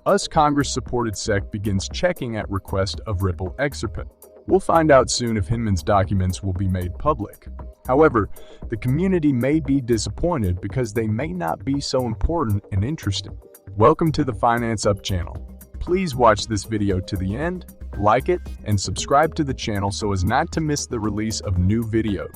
US Congress-supported SEC begins checking at request of Ripple XRP. We'll find out soon if Hinman's documents will be made public. However, the community may be disappointed because they may not be so important and interesting. Welcome to the Finance Up channel. Please watch this video to the end, like it, and subscribe to the channel so as not to miss the release of new videos.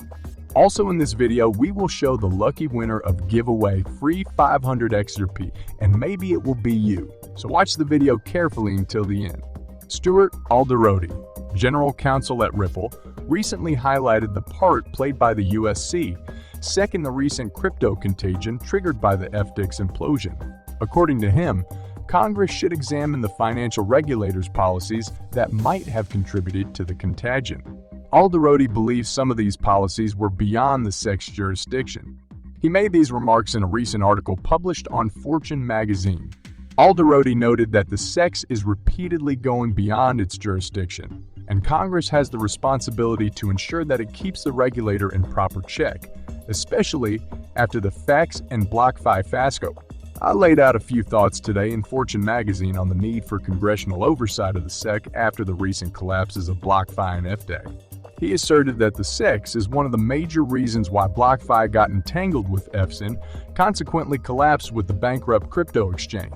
Also in this video, we will show the lucky winner of giveaway free 500 XRP, and maybe it will be you. So watch the video carefully until the end. Stuart Alderoty, General Counsel at Ripple, recently highlighted the part played by the USC SEC in the recent crypto contagion triggered by the FTX implosion. According to him, Congress should examine the financial regulators' policies that might have contributed to the contagion. Alderoty believes some of these policies were beyond the SEC's jurisdiction. He made these remarks in a recent article published on Fortune magazine. Alderoty noted that the SEC is repeatedly going beyond its jurisdiction, and Congress has the responsibility to ensure that it keeps the regulator in proper check, especially after the FACS and BlockFi fiasco. I laid out a few thoughts today in Fortune magazine on the need for congressional oversight of the SEC after the recent collapses of BlockFi and FTX. He asserted that the SEC is one of the major reasons why BlockFi got entangled with FSIN, consequently collapsed with the bankrupt crypto exchange.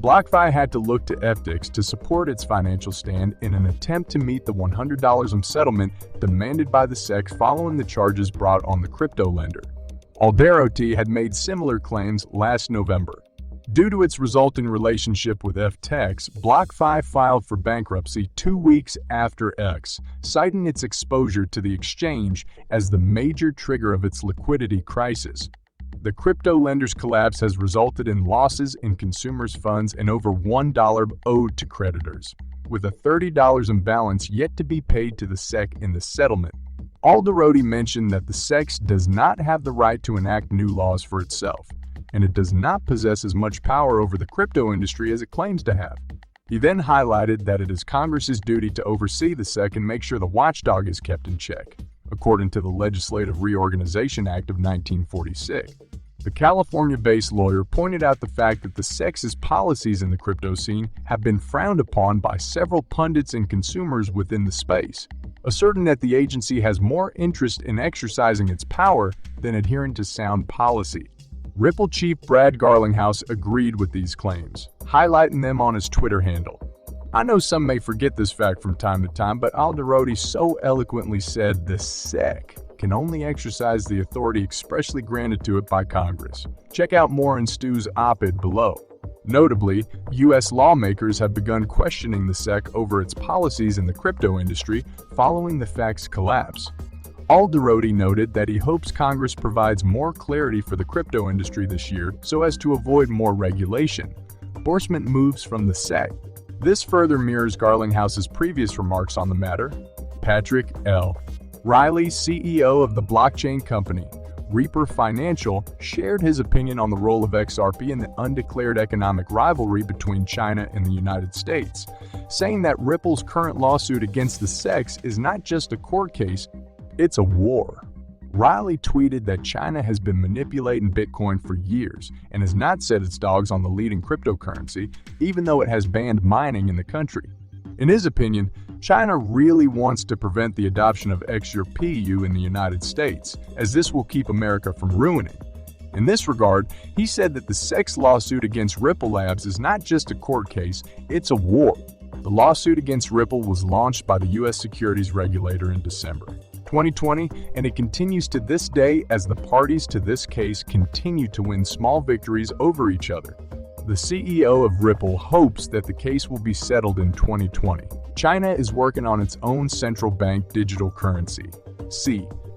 BlockFi had to look to FTX to support its financial stand in an attempt to meet the $100 in settlement demanded by the SEC following the charges brought on the crypto lender. Alderoty had made similar claims last November. Due to its resulting relationship with FTX, BlockFi filed for bankruptcy 2 weeks after X, citing its exposure to the exchange as the major trigger of its liquidity crisis. The crypto lender's collapse has resulted in losses in consumers' funds and over $1 owed to creditors, with a $30 imbalance yet to be paid to the SEC in the settlement. Alderoty mentioned that the SEC does not have the right to enact new laws for itself, and it does not possess as much power over the crypto industry as it claims to have. He then highlighted that it is Congress's duty to oversee the SEC and make sure the watchdog is kept in check, according to the Legislative Reorganization Act of 1946. The California-based lawyer pointed out the fact that the SEC's policies in the crypto scene have been frowned upon by several pundits and consumers within the space, asserting that the agency has more interest in exercising its power than adhering to sound policy. Ripple chief Brad Garlinghouse agreed with these claims, highlighting them on his Twitter handle. I know some may forget this fact from time to time, but Alderoty so eloquently said the SEC can only exercise the authority expressly granted to it by Congress. Check out more in Stu's op-ed below. Notably, U.S. lawmakers have begun questioning the SEC over its policies in the crypto industry following the FACS collapse. Alderoty noted that he hopes Congress provides more clarity for the crypto industry this year so as to avoid more regulation. Enforcement moves from the SEC. This further mirrors Garlinghouse's previous remarks on the matter. Patrick L. Riley, CEO of the blockchain company Reaper Financial, shared his opinion on the role of XRP in the undeclared economic rivalry between China and the United States, saying that Ripple's current lawsuit against the SEC is not just a court case, it's a war. Riley tweeted that China has been manipulating Bitcoin for years and has not set its dogs on the leading cryptocurrency, even though it has banned mining in the country. In his opinion, China really wants to prevent the adoption of XRP in the United States, as this will keep America from ruining. In this regard, he said that the SEC's lawsuit against Ripple Labs is not just a court case, it's a war. The lawsuit against Ripple was launched by the U.S. securities regulator in December 2020, and it continues to this day as the parties to this case continue to win small victories over each other. The CEO of Ripple hopes that the case will be settled in 2020. China is working on its own central bank digital currency,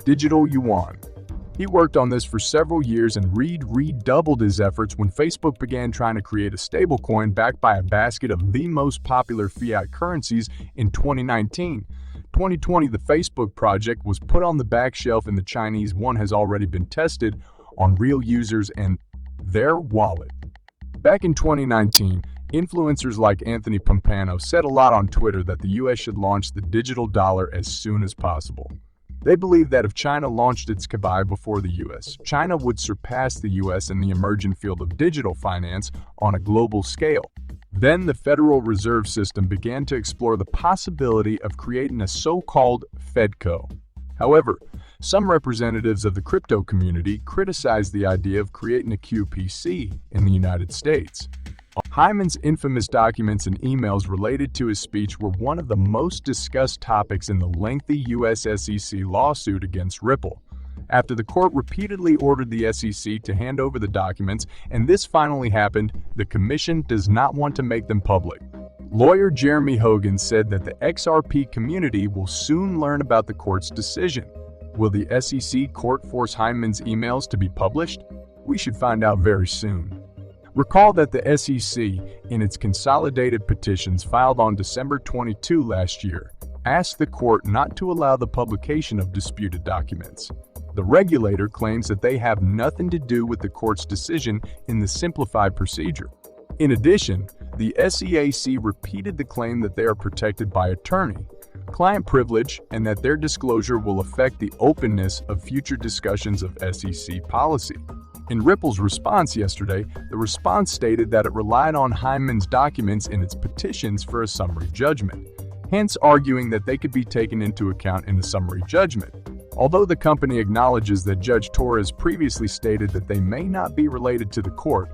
digital yuan. He worked on this for several years and redoubled his efforts when Facebook began trying to create a stablecoin backed by a basket of the most popular fiat currencies in 2019. 2020, the Facebook project was put on the back shelf and the Chinese one has already been tested on real users and their wallet. Back in 2019, influencers like Anthony Pompano said a lot on Twitter that the US should launch the digital dollar as soon as possible. They believe that if China launched its KBI before the US, China would surpass the US in the emerging field of digital finance on a global scale. Then the Federal Reserve System began to explore the possibility of creating a so-called Fedco. However, some representatives of the crypto community criticized the idea of creating a QPC in the United States. Hyman's infamous documents and emails related to his speech were one of the most discussed topics in the lengthy US SEC lawsuit against Ripple. After the court repeatedly ordered the SEC to hand over the documents, and this finally happened, the commission does not want to make them public. Lawyer Jeremy Hogan said that the XRP community will soon learn about the court's decision. Will the SEC court force Hyman's emails to be published? We should find out very soon. Recall that the SEC, in its consolidated petitions filed on December 22 last year, asked the court not to allow the publication of disputed documents. The regulator claims that they have nothing to do with the court's decision in the simplified procedure. In addition, the SEC repeated the claim that they are protected by attorney-client privilege and that their disclosure will affect the openness of future discussions of SEC policy. In Ripple's response yesterday, the response stated that it relied on Hyman's documents in its petitions for a summary judgment, hence arguing that they could be taken into account in the summary judgment. Although the company acknowledges that Judge Torres previously stated that they may not be related to the court,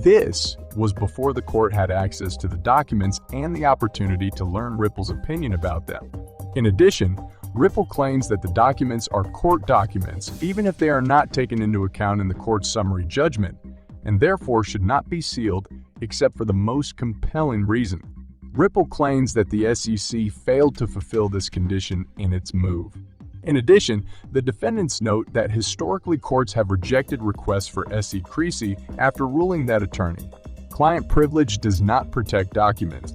this was before the court had access to the documents and the opportunity to learn Ripple's opinion about them. In addition, Ripple claims that the documents are court documents even if they are not taken into account in the court's summary judgment, and therefore should not be sealed except for the most compelling reason. Ripple claims that the SEC failed to fulfill this condition in its move. In addition, the defendants note that historically courts have rejected requests for secrecy after ruling that attorney-client privilege does not protect documents.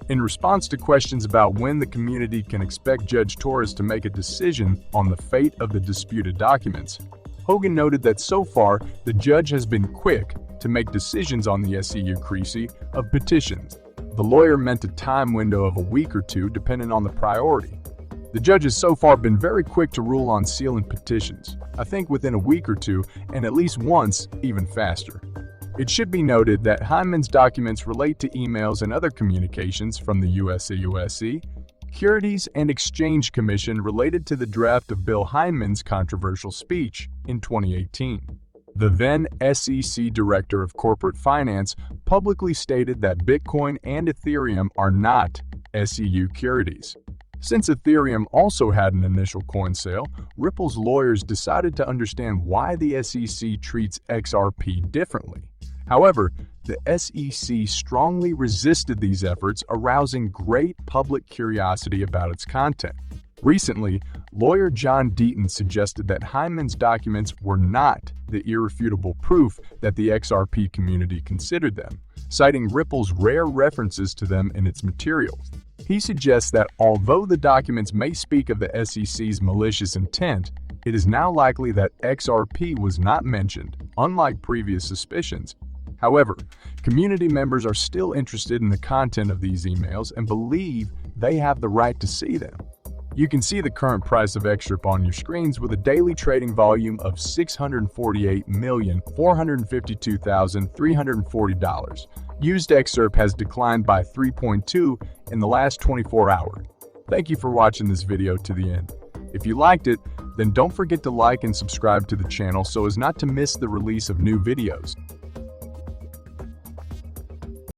In response to questions about when the community can expect Judge Torres to make a decision on the fate of the disputed documents, Hogan noted that so far the judge has been quick to make decisions on the secrecy of petitions. The lawyer meant a time window of a week or two depending on the priority. The judge has so far been very quick to rule on sealing petitions, I think within a week or two, and at least once, even faster. It should be noted that Hyman's documents relate to emails and other communications from the USC, Securities and Exchange Commission related to the draft of Bill Hyman's controversial speech in 2018. The then SEC Director of Corporate Finance publicly stated that Bitcoin and Ethereum are not securities. Since Ethereum also had an initial coin sale, Ripple's lawyers decided to understand why the SEC treats XRP differently. However, the SEC strongly resisted these efforts, arousing great public curiosity about its content. Recently, lawyer John Deaton suggested that Hyman's documents were not the irrefutable proof that the XRP community considered them, citing Ripple's rare references to them in its materials. He suggests that although the documents may speak of the SEC's malicious intent, it is now likely that XRP was not mentioned, unlike previous suspicions. However, community members are still interested in the content of these emails and believe they have the right to see them. You can see the current price of XRP on your screens with a daily trading volume of $648,452,340. Used XRP has declined by 3.2 in the last 24 hours. Thank you for watching this video to the end. If you liked it, then don't forget to like and subscribe to the channel so as not to miss the release of new videos.